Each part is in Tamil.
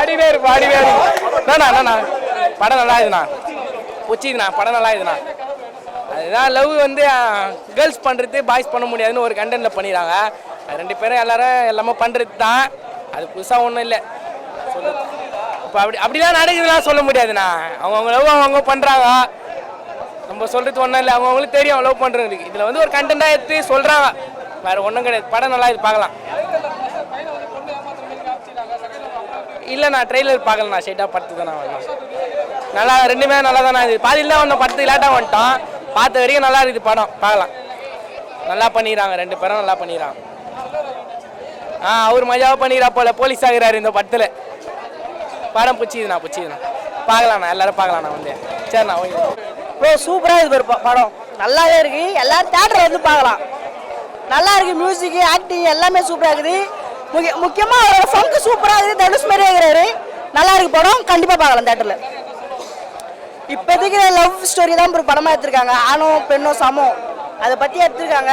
பாடிவேர் என்னண்ணா படம் நல்லா இருக்குண்ணா பிடிச்சிதுண்ணா படம் நல்லா இருக்குண்ணா. அதுதான் லவ் வந்து கேர்ள்ஸ் பண்ணுறது பாய்ஸ் பண்ண முடியாதுன்னு ஒரு கண்டென்ட்டில் பண்ணிடுறாங்க. அது ரெண்டு பேரும் எல்லாமே பண்ணுறது தான். அது புதுசாக ஒன்றும் இல்லை. இப்போ அப்படிலாம் நடக்குதுலாம் சொல்ல முடியாதுண்ணா. அவங்க லவ் அவங்க பண்ணுறாங்க. நம்ம சொல்கிறது ஒன்றும் இல்லை. அவங்களுக்கு தெரியும் லவ் பண்ணுறது. இதில் வந்து ஒரு கண்டென்ட்டாக எடுத்து சொல்கிறாங்க. வேறு ஒன்றும் கிடையாது. படம் நல்லா இது பார்க்கலாம். இல்லைண்ணா ட்ரெய்லர் பார்க்கலண்ணா. ஸ்ட்ரைட்டாக படத்துக்கு தான் நான் நல்லா ரெண்டுமே நல்லா தானே இது. பாதியில் தான் வந்தோம் படத்துக்கு லேட்டாக வந்துட்டோம். பார்த்த வரைக்கும் நல்லா இருக்குது படம் பார்க்கலாம். நல்லா பண்ணிடுறாங்க ரெண்டு பேரும் நல்லா பண்ணிடுறாங்க. அவர் மஜாவாக பண்ணிடுறா போல போலீஸ் ஆகிறாரு இந்த படத்தில். படம் பிடிச்சிதுண்ணா பார்க்கலாண்ணா எல்லாரும் பார்க்கலாண்ணா வந்து. சரிண்ணா ஓகே ப்ரோ சூப்பராக இருக்குது படம் நல்லாவே இருக்குது. எல்லோரும் தேட்டரில் வந்து பார்க்கலாம். நல்லா இருக்குது. மியூசிக்கு ஆக்டிங் எல்லாமே சூப்பராக இருக்குது. முக்கியமாக அவரோட ஃபங்கு சூப்பராக இருக்குது. தனுஷ் மாதிரியே இருக்கிறாரு. நல்லா இருக்குது படம். கண்டிப்பாக பார்க்கலாம் தேட்டரில். இப்போதைக்கு லவ் ஸ்டோரி தான் ஒரு படமாக எடுத்திருக்காங்க. ஆணும் பெண்ணும் சமம் அதை பற்றி எடுத்திருக்காங்க.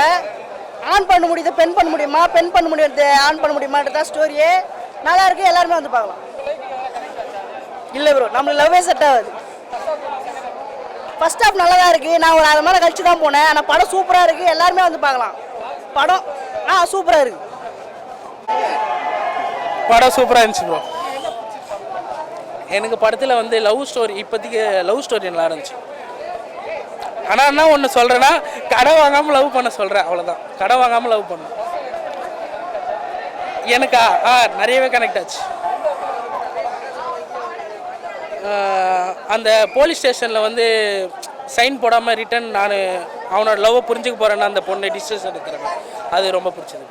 ஆன் பண்ண முடியுது பெண் பண்ண முடியுமா, பெண் பண்ண முடியாது ஆன் பண்ண முடியுமான்றது தான் ஸ்டோரியே. நல்லா இருக்குது. எல்லாருமே வந்து பார்க்கலாம். இல்லை ப்ரோ நம்மளுக்கு லவ்வே செட் ஆகுது. ஃபர்ஸ்ட் ஹாஃப் நல்லா தான் இருக்குது. நான் ஒரு 1/2 மணி நேரம் கழிச்சு தான் போனேன். ஆனால் படம் சூப்பராக இருக்குது. எல்லாருமே வந்து பார்க்கலாம். படம் சூப்பராக இருக்குது. படம் சூப்பராக இருந்துச்சு ப்ரோ. எனக்கு படத்தில் வந்து லவ் ஸ்டோரி இப்போதைக்கு லவ் ஸ்டோரி நல்லா இருந்துச்சு. ஆனால் என்ன ஒன்று சொல்கிறேன்னா கடை வாங்காமல் லவ் பண்ண சொல்கிறேன் அவ்வளோதான். கடை வாங்காமல் லவ் பண்ண எனக்கா நிறையவே கனெக்ட் ஆச்சு. அந்த போலீஸ் ஸ்டேஷனில் வந்து சைன் போடாமல் ரிட்டன் நான் அவனோட லவ்வை புரிஞ்சுக்க போகிறேன்னா அந்த பொண்ணை டிஸ்டன்ஸ் எடுத்துறேன். அது ரொம்ப பிடிச்சது.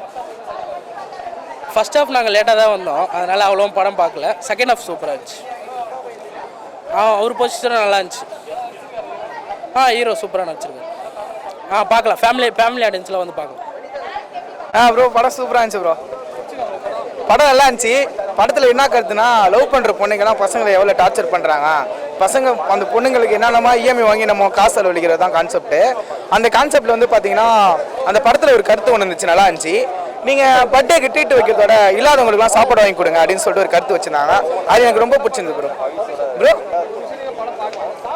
ஃபர்ஸ்ட் ஹாஃப் நாங்கள் லேட்டாக தான் வந்தோம். அதனால் அவ்வளோ படம் பார்க்கல. செகண்ட் ஹாஃப் சூப்பராக இருந்துச்சு. அவர் பொசிஷனும் நல்லா இருந்துச்சு. ஹீரோ சூப்பராக நடிச்சிருக்காரு. பார்க்கலாம். ஃபேமிலி ஆடியன்ஸில் வந்து பார்க்கலாம். ப்ரோ படம் சூப்பராக இருந்துச்சு ப்ரோ. படம் நல்லா இருந்துச்சு. படத்தில் என்ன கருத்துனா லவ் பண்ணுற பொண்ணுங்கெல்லாம் பசங்களை எவ்வளோ டார்ச்சர் பண்ணுறாங்க. பசங்க அந்த பொண்ணுங்களுக்கு என்னென்னமா இஎம்ஐ வாங்கி நம்ம காசு செலவழிக்கிறது தான் கான்செப்ட்டு. அந்த கான்செப்டில் வந்து பார்த்தீங்கன்னா அந்த படத்தில் ஒரு கருத்து ஒன்று இருந்துச்சு. நல்லா இருந்துச்சு. நீங்கள் பர்த்டேக்கு ட்ரீட் வைக்கிறதோட இல்லாதவங்களுக்குலாம் சாப்பாடு வாங்கி கொடுங்க அப்படின்னு சொல்லிட்டு ஒரு கருத்து வச்சுருந்தாங்க. அது எனக்கு ரொம்ப பிடிச்சிருந்தது ப்ரோ.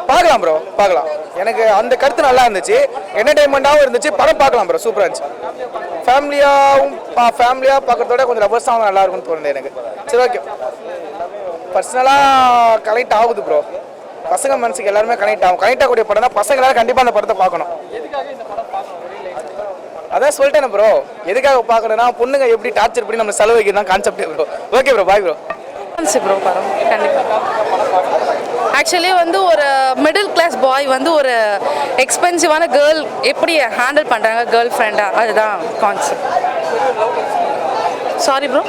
பார்க்கலாம் ப்ரோ பார்க்கலாம். எனக்கு அந்த கருத்து நல்லா இருந்துச்சு. என்டர்டைன்மெண்ட்டாகவும் இருந்துச்சு. படம் பார்க்கலாம் ப்ரோ. சூப்பராக இருந்துச்சு. ஃபேமிலியாக பார்க்குறதோட கொஞ்சம் ரபர்ஸாகவும் நல்லா இருக்கும்னு தோணுது எனக்கு. சரி ஓகே. பர்சனலாக கனெக்ட் ஆகுது ப்ரோ. பசங்க மனசுக்கு எல்லாருமே கனெக்ட் ஆகக்கூடிய படம் தான். பசங்க எல்லாரும் கண்டிப்பாக அந்த படத்தை பார்க்கணும். அதான் சொல்லிட்டேன் ப்ரோ. எதுக்காக பார்க்கணும்னா பொண்ணுங்க எப்படி டார்ச்சர் பண்ணி நம்ம செலவழிக்கிறது தான் கான்செப்டே bro. Okay bro bye bro. Bro படம் கண்டிப்பாக ஆக்சுவலி வந்து ஒரு மிடில் கிளாஸ் பாய் வந்து ஒரு எக்ஸ்பென்சிவான கேர்ள் எப்படி ஹேண்டில் பண்ணுறாங்க கேர்ள் ஃப்ரெண்டாக, அதுதான் கான்செப்ட். Sorry bro.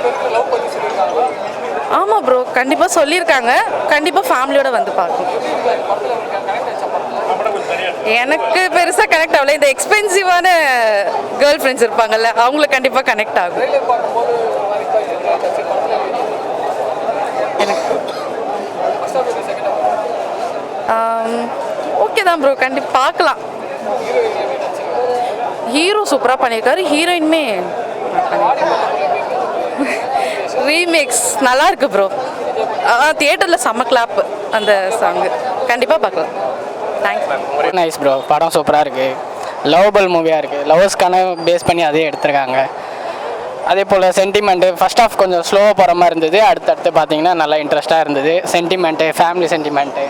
ஆமாம் ப்ரோ கண்டிப்பாக சொல்லியிருக்காங்க. கண்டிப்பாக ஃபேமிலியோடு வந்து பார்க்கணும். எனக்கு பெருசாக கனெக்ட் ஆகல. இந்த எக்ஸ்பென்சிவான கேர்ள் ஃப்ரெண்ட்ஸ் இருப்பாங்கல்ல அவங்களுக்கு கண்டிப்பாக கனெக்ட் ஆகும். ஓகே தான் ப்ரோ கண்டிப்பாக பார்க்கலாம். ஹீரோ சூப்பராக பண்ணியிருக்காரு. ஹீரோயின்மே ரீமேக்ஸ் நல்லா இருக்கு ப்ரோ. தியேட்டரில் செம்ம கிளாப் அந்த சாங்கு. கண்டிப்பாக பார்க்கலாம். தேங்க்ஸ். Nice bro. படம் சூப்பராக இருக்குது. லவ்வபிள் மூவியாக இருக்குது. லவ்வர்ஸ்க்கான பேஸ் பண்ணி அதே எடுத்திருக்காங்க. அதே போல் சென்டிமெண்ட்டு ஃபஸ்ட் ஆஃப் கொஞ்சம் ஸ்லோவாக போகிற மாதிரி இருந்தது. அடுத்தடுத்து பார்த்தீங்கன்னா நல்லா இன்ட்ரெஸ்ட்டாக இருந்தது. சென்டிமெண்ட்டு ஃபேமிலி சென்டிமெண்ட்டு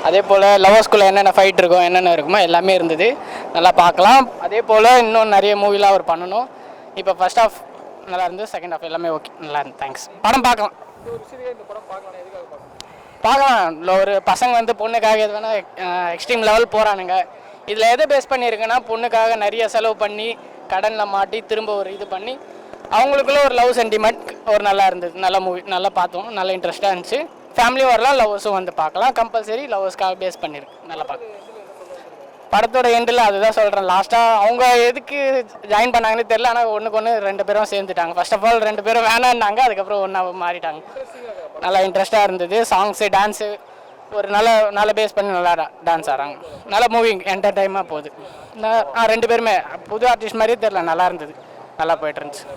அதே போல் லவ்வர்ஸ்குள்ளே என்னென்ன ஃபைட் இருக்கும் என்னென்ன இருக்குமோ எல்லாமே இருந்தது. நல்லா பார்க்கலாம். அதே போல் இன்னும் நிறைய மூவிலாம் அவர் பண்ணணும். இப்போ ஃபஸ்ட் ஆஃப் நல்லா இருந்தது. செகண்ட் ஆஃப் எல்லாமே ஓகே நல்லா இருந்து. தேங்க்ஸ். படம் பார்க்கலாம். ஒரு பசங்க வந்து பொண்ணுக்காக எது வேணால் எக்ஸ்ட்ரீம் லெவல் போகிறானுங்க. இதில் எதை பேஸ் பண்ணியிருக்குன்னா பொண்ணுக்காக நிறைய செலவு பண்ணி கடனில் மாட்டி திரும்ப ஒரு இது பண்ணி அவங்களுக்குள்ள ஒரு லவ் சென்டிமெண்ட் ஒரு நல்லா இருந்தது. நல்ல மூவி நல்லா பார்த்தோம். நல்லா இன்ட்ரெஸ்ட்டாக இருந்துச்சு. ஃபேமிலியும் வரலாம் லவ்வர்ஸும் வந்து பார்க்கலாம். கம்பல்சரி லவ்வர்ஸ்க்காக பேஸ் பண்ணியிருக்கு. நல்லா பார்க்கலாம். படத்தோட எண்டில் அதுதான் சொல்கிறேன். லாஸ்ட்டாக அவங்க எதுக்கு ஜாயின் பண்ணாங்கன்னு தெரியல. ஆனால் ஒன்றுக்கு ஒன்று 2 பேரும் சேர்ந்துட்டாங்க. ஃபர்ஸ்ட் ஆஃப் ஆல் 2 பேரும் வேணான்னாங்க. அதுக்கப்புறம் ஒன்றா மாறிட்டாங்க. நல்லா இன்ட்ரெஸ்ட்டாக இருந்தது. சாங்ஸு டான்ஸு ஒரு நல்ல பேஸ் பண்ணி நல்லா டான்ஸ் ஆடுறாங்க. நல்ல மூவிங் என்டர்டைமாக போகுது. 2 பேருமே புது ஆர்டிஸ்ட் மாதிரியே தெரில. நல்லா இருந்தது. நல்லா போய்ட்டு இருந்துச்சு.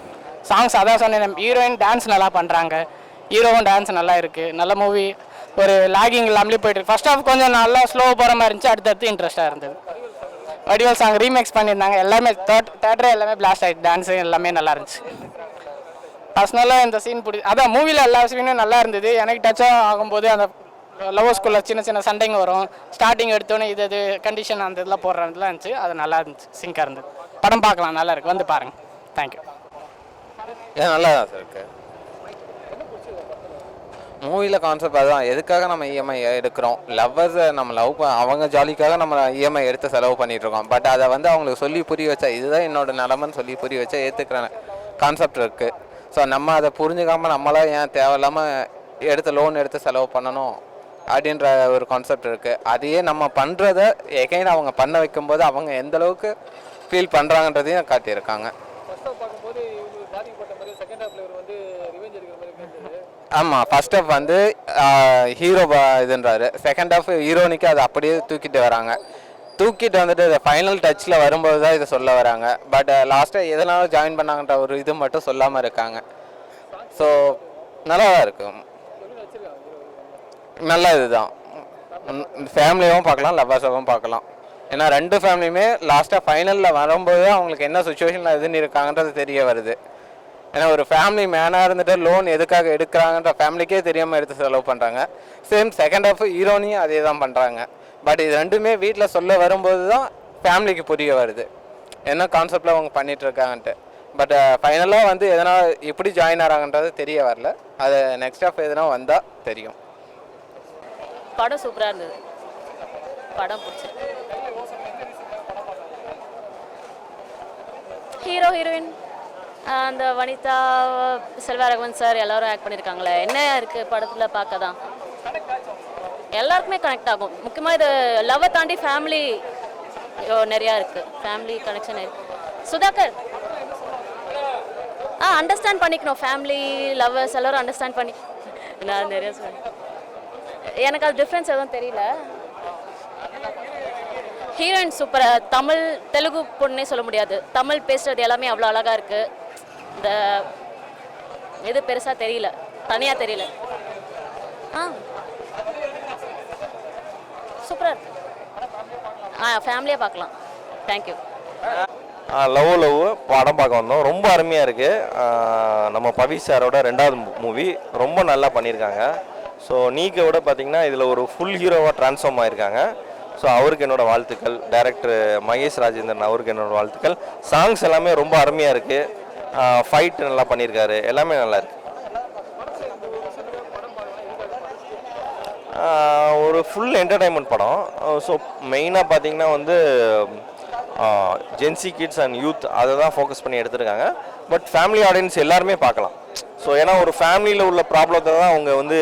சாங்ஸ் அதான் சொன்னேன். ஹீரோயின் டான்ஸ் நல்லா பண்ணுறாங்க. ஹீரோவும் டான்ஸ் நல்லா இருக்குது, நல்ல மூவி, ஒரு லாகிங் இல்லாமலே போயிட்டு ஃபர்ஸ்ட் ஹாஃப் கொஞ்சம் நல்லா ஸ்லோவாக போகிற மாதிரி இருந்துச்சு, அடுத்தடுத்து இன்ட்ரெஸ்ட்டாக இருந்தது. வடிவேல் சாங் ரீமேக்ஸ் பண்ணியிருந்தாங்க, எல்லாமே தேட்டரே எல்லாமே பிளாஸ்ட் ஆகிடுச்சு, டான்ஸு எல்லாமே நல்லா இருந்துச்சு. பர்சனலாக இந்த சீன் அதான் மூவியில் எல்லா சீனும் நல்லா இருந்தது. எனக்கு டச்சாக ஆகும்போது அந்த லவ்வர்ஸ்குள்ளே சின்ன சின்ன சண்டைங்க வரும், ஸ்டார்டிங் எடுத்தோன்னே இது கண்டிஷன் அந்த இதெல்லாம் போடுறதுலாம் இருந்துச்சு, அது நல்லா இருந்துச்சு, சிங்காக இருந்தது. படம் பார்க்கலாம், நல்லா இருக்குது, வந்து பாருங்கள். தேங்க்யூ. நல்லா தான் சார் இருக்குது. மூவியில் கான்செப்ட் அதுதான், எதுக்காக நம்ம இஎம்ஐ எடுக்கிறோம், லவ்வர்ஸை நம்ம அவங்க ஜாலிக்காக நம்ம இஎம்ஐ எடுத்து செலவு பண்ணிகிட்ருக்கோம். பட் அதை வந்து அவங்களுக்கு சொல்லி புரிய வச்சா, இதுதான் என்னோட நிலமைன்னு சொல்லி புரிய வச்சா ஏற்றுக்கிற கான்செப்ட் இருக்குது. ஸோ நம்ம அதை புரிஞ்சுக்காமல் நம்மளாம் ஏன் தேவையில்லாமல் லோன் எடுத்து செலவு பண்ணணும் அப்படின்ற ஒரு கான்செப்ட் இருக்குது. அதையே நம்ம பண்ணுறத எகைன் அவங்க பண்ண வைக்கும்போது அவங்க எந்தளவுக்கு ஃபீல் பண்ணுறாங்கன்றதையும் காட்டியிருக்காங்க. ஆமாம், ஃபர்ஸ்ட் ஹாஃப் வந்து ஹீரோ இதுன்றாரு, செகண்ட் ஹாஃப் ஹீரோனிக்கு அதை அப்படியே தூக்கிட்டு வராங்க. தூக்கிட்டு வந்துட்டு இதை ஃபைனல் டச்சில் வரும்போது தான் இதை சொல்ல வராங்க. பட் லாஸ்ட்டாக எதனால ஜாயின் பண்ணாங்கன்ற ஒரு இது மட்டும் சொல்லாமல் இருக்காங்க. ஸோ நல்லா தான் இருக்கும், நல்ல இதுதான். ஃபேமிலியாகவும் பார்க்கலாம், லவ்வர்ஸாகவும் பார்க்கலாம். ஏன்னா ரெண்டு ஃபேமிலியுமே லாஸ்ட்டாக ஃபைனலில் வரும்போது அவங்களுக்கு என்ன சுச்சுவேஷனில் எதுன்னு இருக்காங்கன்றது தெரிய வருது. ஏன்னா ஒரு ஃபேமிலி மேனாக இருந்துட்டு லோன் எதுக்காக எடுக்கிறாங்கன்ற ஃபேமிலிக்கே தெரியாமல் எடுத்து செலவு பண்ணுறாங்க. சேம் செகண்ட் ஹாஃப் ஹீரோனியும் அதே தான் பண்ணுறாங்க. பட் இது ரெண்டுமே வீட்டில் சொல்ல வரும்போது தான் ஃபேமிலிக்கு புரிய வருது என்ன கான்செப்டில் அவங்க பண்ணிகிட்ருக்காங்கன்ட்டு. பட் ஃபைனலாக வந்து எதனா எப்படி ஜாயின் ஆகிறாங்கன்றது தெரிய வரல. அது நெக்ஸ்ட் ஹாஃப் எதனா வந்தால் தெரியும். படம் சூப்பராக இருந்தது, படம் பிடிச்சிருக்கு. ஹீரோ ஹீரோயின் அந்த வனிதா, செல்வராகவன் சார் எல்லாரும் ஆக்ட் பண்ணியிருக்காங்களே, என்ன இருக்குது படத்தில் பார்க்க தான் எல்லாருக்குமே கனெக்ட் ஆகும். முக்கியமாக இது லவ்வை தாண்டி ஃபேமிலி நிறையா இருக்குது, ஃபேமிலி கனெக்ஷன் இருக்குது. சுதாகர் அண்டர்ஸ்டாண்ட் பண்ணிக்கணும், ஃபேமிலி லவ்வர்ஸ் எல்லோரும் அண்டர்ஸ்டாண்ட் பண்ணி. நான் நிறையா சொல்லுவேன், எனக்கு அது டிஃப்ரென்ஸ் எதுவும் தெரியல. ஹீரோயின் சூப்பர், தமிழ் தெலுங்கு பொண்ணே சொல்ல முடியாது, தமிழ் பேசுகிறது எல்லாமே அவ்வளோ அழகாக இருக்குது. இந்த எது பெருசாக தெரியல, தனியாக தெரியல. சூப்பராக இருக்கு, ஃபேமிலியாக பார்க்கலாம். தேங்க்யூ. லவ் படம் பார்க்க வந்தோம், ரொம்ப அருமையாக இருக்குது. நம்ம பவி சாரோட 2வது மூவி ரொம்ப நல்லா பண்ணியிருக்காங்க. ஸோ நீக்கை விட பார்த்திங்கன்னா இதில் ஒரு ஃபுல் ஹீரோவாக ட்ரான்ஸ்ஃபார்ம் ஆகியிருக்காங்க. ஸோ அவருக்கு என்னோடய வாழ்த்துக்கள். டைரக்டர் மகேஷ் ராஜேந்திரன் அவருக்கு என்னோடய வாழ்த்துக்கள். சாங்ஸ் எல்லாமே ரொம்ப அருமையாக இருக்குது, ஃபைட் நல்லா பண்ணியிருக்காரு, எல்லாமே நல்லா இருக்குது. ஒரு ஃபுல் என்டர்டைன்மெண்ட் படம். ஸோ மெயினாக பார்த்திங்கன்னா வந்து ஜென்சி கிட்ஸ் அண்ட் யூத் அதை தான் ஃபோக்கஸ் பண்ணி எடுத்திருக்காங்க. பட் ஃபேமிலி ஆடியன்ஸ் எல்லாருமே பார்க்கலாம். ஸோ ஏன்னா ஒரு ஃபேமிலியில் உள்ள ப்ராப்ளத்தை தான் அவங்க வந்து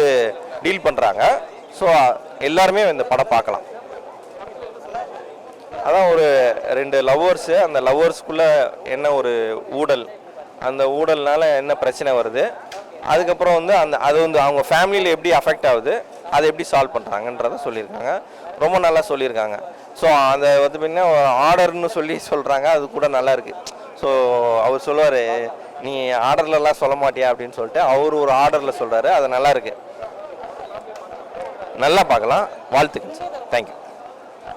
டீல் பண்ணுறாங்க. ஸோ எல்லாருமே இந்த படம் பார்க்கலாம். அதான் ஒரு 2 லவ்வர்ஸு, அந்த லவ்வர்ஸ்குள்ளே என்ன ஒரு ஊடல், அந்த ஊடல்னால என்ன பிரச்சனை வருது, அதுக்கப்புறம் வந்து அது வந்து அவங்க ஃபேமிலியில் எப்படி அஃபெக்ட் ஆகுது, அதை எப்படி சால்வ் பண்ணுறாங்கன்றத சொல்லியிருக்காங்க. ரொம்ப நல்லா சொல்லியிருக்காங்க. ஸோ அதை வந்து பார்த்திங்கன்னா ஆர்டர்னு சொல்கிறாங்க, அது கூட நல்லா இருக்குது. ஸோ அவர் சொல்லுவார், நீ ஆர்டர்லலாம் சொல்ல மாட்டியா அப்படின்னு சொல்லிட்டு அவர் ஒரு ஆர்டரில் சொல்கிறாரு, அது நல்லா இருக்குது, நல்லா பார்க்கலாம். வாழ்த்துக்கள் சார், தேங்க்யூ.